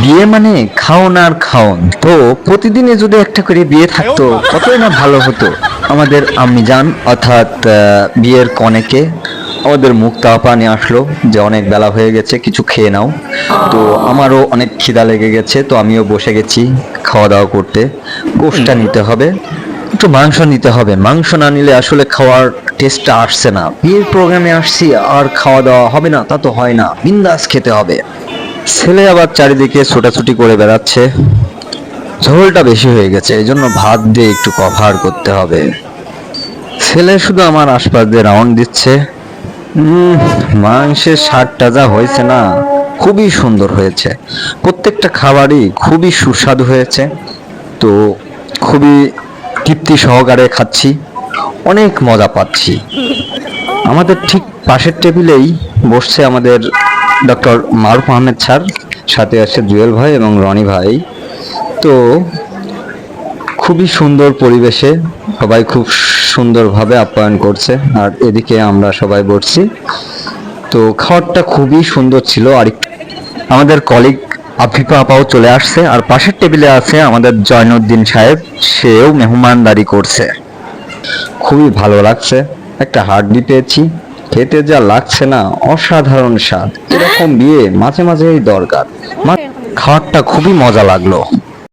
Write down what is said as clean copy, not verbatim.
বিয়ে মানে খাওন আর খাওন। তো প্রতিদিনে যদি একটা করে বিয়ে থাকতো কতই না ভালো হতো। আমাদের আম্মিজান অর্থাৎ বিয়ের কনেকে আমাদের মুক্তা আপা নিয়ে আসলো যে অনেক বেলা হয়ে গেছে, কিছু খেয়ে নাও। তো আমারও অনেক খিদা লেগে গেছে, তো আমিও বসে গেছি খাওয়া দাওয়া করতে। গোশটা নিতে হবে, একটু মাংস নিতে হবে। মাংস না নিলে আসলে খাওয়ার টেস্টটা আসছে না। বিয়ের প্রোগ্রামে আসছি আর খাওয়া দাওয়া হবে না তা তো হয় না, বিন্দাস খেতে হবে। ছেলে আবার চারিদিকে ছোটাছুটি করে বেড়াচ্ছে, ঝোলটা বেশি হয়ে গেছে, এই জন্য ভাত দিয়ে একটু কভার করতে হবে। ছেলে শুধু আমার আশপাশ দিয়ে রাউন্ড দিচ্ছে। মাংসের স্বাদটা যা হয়েছে না, খুবই সুন্দর হয়েছে। প্রত্যেকটা খাবারই খুবই সুস্বাদু হয়েছে। তো খুবই তৃপ্তি সহকারে খাচ্ছি, অনেক মজা পাচ্ছি। আমাদের ঠিক পাশের টেবিলেই বসছে আমাদের ডক্টর মারুফ আহমেদ স্যার, সাথে আছে জুয়েল ভাই এবং রনি ভাই। তো খুবই সুন্দর পরিবেশে সবাই খুব সুন্দরভাবে আপ্যায়ন করছে, আর এদিকে আমরা সবাই বসছি। তো খাবারটা খুবই সুন্দর ছিল। আর আমাদের কলিগ আফিফা আপাও চলে আসছে, আর পাশের টেবিলে আছে আমাদের জয়নুদ্দিন সাহেব, সেও মেহমানদারি করছে। খুবই ভালো লাগছে, একটা হাড্ডি পেয়েছি, খেতে যা লাগছে না অসাধারণ স্বাদ। এরকম বিয়ে মাঝে মাঝেই দরকার। খাবারটা খুবই মজা লাগলো।